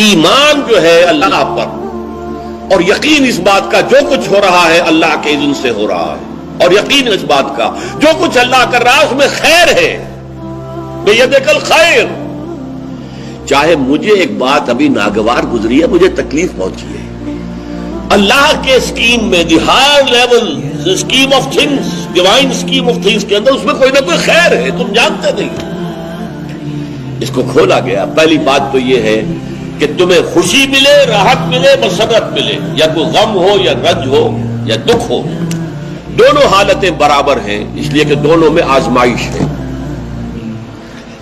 ایمان جو ہے اللہ پر اور یقین اس بات کا جو کچھ ہو رہا ہے اللہ کے اذن سے ہو رہا ہے، اور یقین اس بات کا جو کچھ اللہ کر رہا ہے اس میں خیر ہے، بیدک الخیر۔ چاہے مجھے ایک بات ابھی ناگوار گزری ہے، مجھے تکلیف پہنچی ہے، اللہ کے اسکیم میں the higher level scheme of things, divine scheme of things کے اندر اس میں کوئی نہ کوئی خیر ہے، تم جانتے نہیں۔ اس کو کھولا گیا۔ پہلی بات تو یہ ہے کہ تمہیں خوشی ملے، راحت ملے، مسرت ملے، یا کوئی غم ہو یا رنج ہو یا دکھ ہو، دونوں حالتیں برابر ہیں، اس لیے کہ دونوں میں آزمائش ہے۔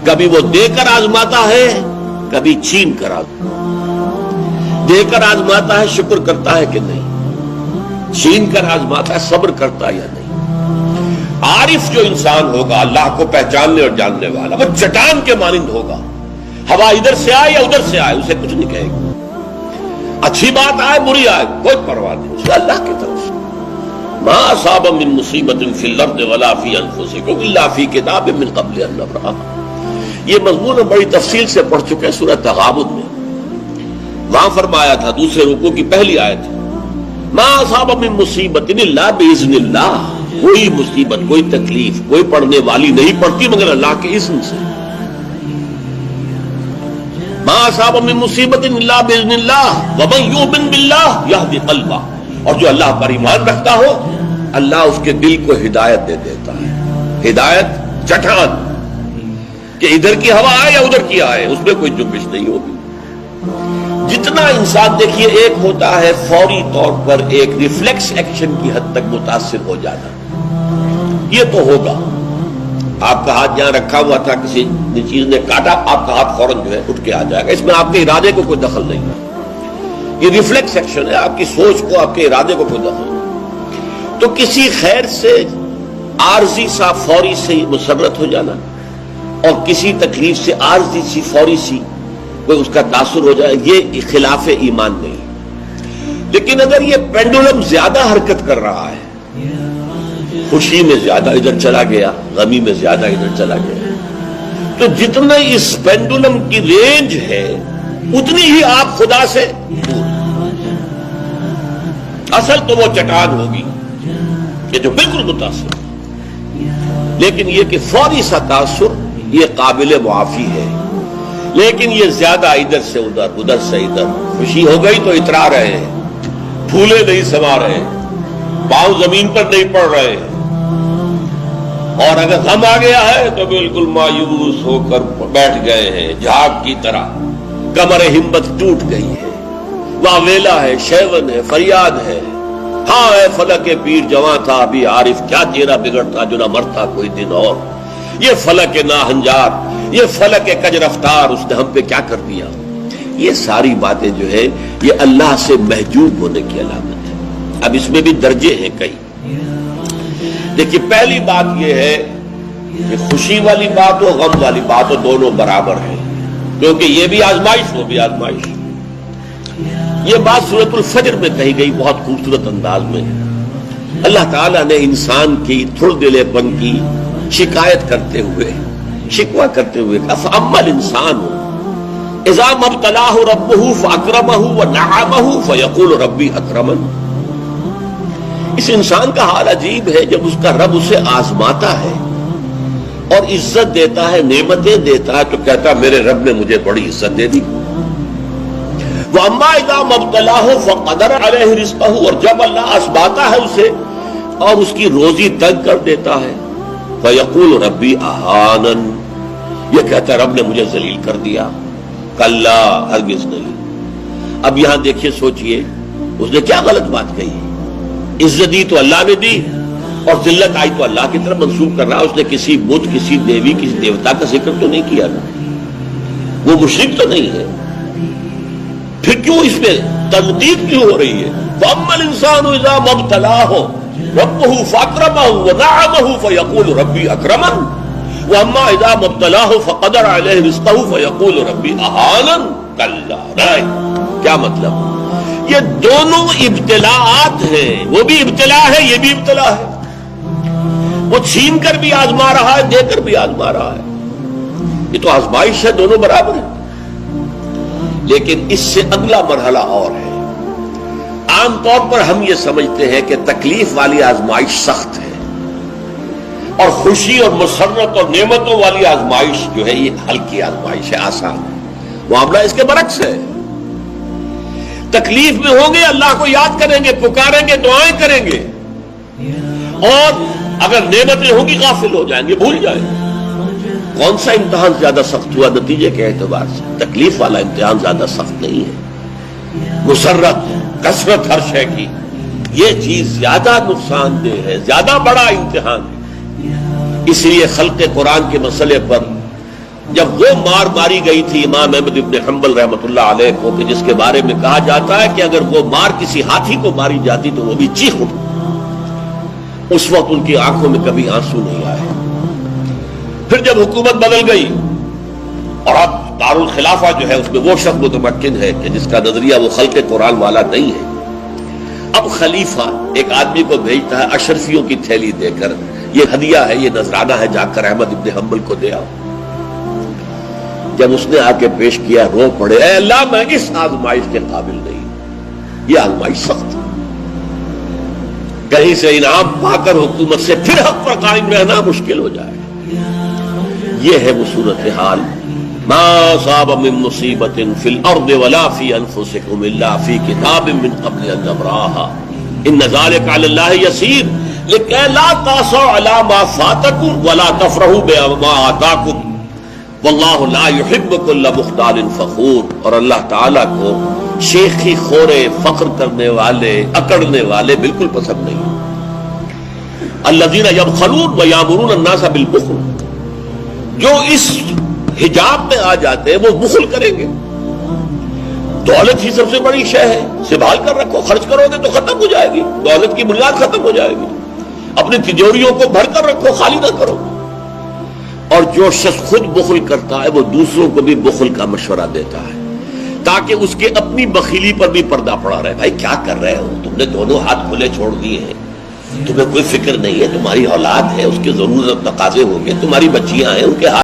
کبھی وہ دے کر آزماتا ہے، کبھی چھین کر آزماتا ہے۔ دے کر آزماتا ہے، شکر کرتا ہے کہ نہیں، چھین کر آزماتا ہے، صبر کرتا ہے یا نہیں۔ عارف جو انسان ہوگا، اللہ کو پہچاننے اور جاننے والا، وہ چٹان کے مانند ہوگا، ہوا ادھر سے آئے یا ادھر سے آئے اسے کچھ نہیں کہے گا، اچھی بات آئے بری آئے کوئی پرواہ نہیں، اسے اللہ کی طرف سے۔ ما اصاب من مصیبت فی الارض ولا فی انفسکم الا فی کتاب من قبل ان نبرأها۔ یہ مضمون ہم بڑی تفصیل سے پڑھ چکے ہیں سورہ تغابن میں۔ وہاں فرمایا تھا دوسرے رکوع کی پہلی آیت، ما اصاب من مصیبت الا باذن اللہ، کوئی مصیبت، کوئی تکلیف، کوئی پڑھنے والی نہیں پڑتی مگر اللہ کے اذن سے۔ ما اصاب من مصیبت الا باذن اللہ ومن یؤمن باللہ یہدی قلبہ، اور جو اللہ پر ایمان رکھتا ہو اللہ اس کے دل کو ہدایت دے دیتا ہے۔ ہدایت چٹان کہ ادھر کی ہوا آئے یا ادھر کی آئے اس میں کوئی جنبش نہیں ہوگی۔ جتنا انسان دیکھیے ایک ہوتا ہے فوری طور پر ایک ریفلیکس ایکشن کی حد تک متاثر ہو جانا، یہ تو ہوگا۔ آپ کا ہاتھ جہاں رکھا ہوا تھا کسی چیز نے کاٹا، آپ کا ہاتھ فوراً جو ہے اٹھ کے آ جائے گا، اس میں آپ کے ارادے کو کوئی دخل نہیں ہے، یہ ریفلیکس ایکشن ہے، آپ کی سوچ کو، آپ کے ارادے کو کوئی دخل نہیں۔ تو کسی خیر سے عارضی سا فوری سے مسرت ہو جانا اور کسی تکلیف سے عارضی سی فوری سی کوئی اس کا تاثر ہو جائے، یہ خلاف ایمان نہیں۔ لیکن اگر یہ پینڈولم زیادہ حرکت کر رہا ہے، خوشی میں زیادہ ادھر چلا گیا، غمی میں زیادہ ادھر چلا گیا، تو جتنا اس پینڈولم کی رینج ہے اتنی ہی آپ خدا سے دور۔ اصل تو وہ چٹان ہوگی کہ جو بالکل متاثر، لیکن یہ کہ فوری سا تاثر یہ قابل معافی ہے، لیکن یہ زیادہ ادھر سے ادھر، ادھر سے ادھر، خوشی ہو گئی تو اترا رہے ہیں، پھولے نہیں سما رہے، پاؤں زمین پر نہیں پڑ رہے، اور اگر غم آ گیا ہے تو بالکل مایوس ہو کر بیٹھ گئے ہیں جھاگ کی طرح، کمر ہمت ٹوٹ گئی ہے، واویلا ہے، شیون ہے، فریاد ہے، ہاں اے فلک پیر جواں تھا ابھی عارف، کیا تیرا بگڑتا جو نہ مرتا کوئی دن اور، یہ فلک ناہنجار، یہ فلک کج رفتار، اس نے ہم پہ کیا کر دیا۔ یہ ساری باتیں جو ہے یہ اللہ سے محجوب ہونے کی علامت ہے۔ اب اس میں بھی درجے ہیں کئی۔ دیکھیے پہلی بات یہ ہے کہ خوشی والی بات ہو، غم والی بات ہو، دونوں برابر ہیں، کیونکہ یہ بھی آزمائش، وہ بھی آزمائش۔ یہ بات سورۃ الفجر میں کہی گئی بہت خوبصورت انداز میں۔ اللہ تعالیٰ نے انسان کی تھڑ دلے پن کی شکایت کرتے ہوئے، شکوہ کرتے ہوئے کہا فَأَمَّا الْإِنسَانُ إِذَا مَا ابْتَلَاهُ رَبُّهُ فَأَكْرَمَهُ وَنَعَمَهُ فَيَقُولُ رَبِّي أَكْرَمَنِ۔ اس انسان کا حال عجیب ہے جب اس کا رب اسے آزماتا ہے اور عزت دیتا ہے، نعمتیں دیتا ہے، تو کہتا ہے میرے رب نے مجھے بڑی عزت دے دی۔ وَأَمَّا إِذَا مَا ابْتَلَاهُ فَقَدَرَ عَلَيْهِ رِزْقَهُ، اور جب اللہ آزماتا ہے اسے اور اس کی روزی تنگ کر دیتا ہے، فَيَقُولُ رَبِّي أَهَانَنِ، یہ کہتا ہے رب نے مجھے ذلیل کر دیا۔ کلا، ہرگز نہیں۔ اب یہاں دیکھیے، سوچئے اس نے کیا غلط بات کہی۔ عزت دی تو اللہ نے دی اور ذلت آئی تو اللہ کی طرف منسوب کر رہا۔ اس نے کسی بت، کسی دیوی، کسی دیوتا کا ذکر تو نہیں کیا نا، وہ مشرک تو نہیں ہے، پھر کیوں اس میں تنقید کیوں ہو رہی ہے؟ فَأَمَّا الْإِنسَانُ إِذَا مَا ابْتَلَاهُ رَبُّهُ فَأَكْرَمَهُ وَنَعَمَهُ فَيَقُولُ رَبِّي أَكْرَمَنِ وَأَمَّا إِذَا مَا ابْتَلَاهُ فَقَدَرَ عَلَيْهِ رِزْقَهُ فَيَقُولُ رَبِّي أَهَانَنِ۔ کلا، کیا مطلب؟ یہ دونوں ابتلاءات ہیں، وہ بھی ابتلا ہے، یہ بھی ابتلا ہے۔ وہ چھین کر بھی آزما رہا ہے، دے کر بھی آزما رہا ہے، یہ تو آزمائش ہے، دونوں برابر ہیں۔ لیکن اس سے اگلا مرحلہ اور ہے۔ عام طور پر ہم یہ سمجھتے ہیں کہ تکلیف والی آزمائش سخت ہے اور خوشی اور مسرت اور نعمتوں والی آزمائش جو ہے یہ ہلکی آزمائش ہے، آسان ہے۔ معاملہ اس کے برعکس ہے۔ تکلیف میں ہوں گے اللہ کو یاد کریں گے، پکاریں گے، دعائیں کریں گے، اور اگر نعمتیں ہوں گی غافل ہو جائیں گے، بھول جائیں گے۔ کون سا امتحان زیادہ سخت ہوا نتیجے کے اعتبار سے؟ تکلیف والا امتحان زیادہ سخت نہیں ہے۔ مسرت، کثرت ہر شے کی، یہ چیز زیادہ نقصان دہ ہے، زیادہ بڑا امتحان ہے۔ اس لیے خلق قرآن کے مسئلے پر جب وہ مار ماری گئی تھی امام احمد ابن حنبل رحمۃ اللہ علیہ کو، کہ جس کے بارے میں کہا جاتا ہے کہ اگر وہ مار کسی ہاتھی کو ماری جاتی تو وہ بھی چیخ اٹھتی، اس وقت ان کی آنکھوں میں کبھی آنسو نہیں آئے۔ پھر جب حکومت بدل گئی اور اب دارالخلافہ جو ہے اس میں وہ شخص متمکن ہے کہ جس کا نظریہ وہ خلق قرآن والا نہیں ہے، اب خلیفہ ایک آدمی کو بھیجتا ہے اشرفیوں کی تھیلی دے کر، یہ ہدیہ ہے، یہ نذرانہ ہے، جا کر احمد ابن حنبل کو دے آؤ۔ جب اس نے آ کے پیش کیا، رو پڑے، اے اللہ میں اس آزمائش کے قابل نہیں، یہ آزمائش سخت ہے۔ کہیں سے انعام پا کر حکومت سے پھر حق پر قائم رہنا مشکل ہو جائے۔ یہ ہے وہ صورتحال۔ ما اصاب من مصیبت فی الارض ولا فی انفسکم الا فی کتاب من قبل ان نبرأها ان ذلک علی اللہ یسیر لکہ لا تأسوا علی ما فاتکم ولا تفرحوا بما آتاکم واللہ لا یحب کل مختال فخور۔ اور اللہ تعالیٰ کو شیخی خورے، فخر کرنے والے، اکڑنے والے بالکل پسند نہیں۔ الذین یبخلون ویامرون الناس بالبخل، جو اس حجاب میں آ جاتے ہیں وہ بخل کریں گے۔ دولت ہی سب سے بڑی شے ہے، سنبھال کر رکھو، خرچ کرو گے تو ختم ہو جائے گی، دولت کی بنیاد ختم ہو جائے گی۔ اپنی تجوریوں کو بھر کر رکھو، خالی نہ کرو۔ اور جو شخص خود بخل کرتا ہے وہ دوسروں کو بھی بخل کا مشورہ دیتا ہے تاکہ اس کے اپنی بخیلی پر بھی پردہ پڑا رہے۔ بھائی کیا کر رہے ہو تم نے؟ دونوں ہاتھ کھلے چھوڑ دیے ہیں، تمہیں کوئی فکر نہیں ہے، تمہاری اولاد ہے، اس کے ضرورت تقاضے ہوں گے، تمہاری بچیاں ہیں، ان کے ہاتھ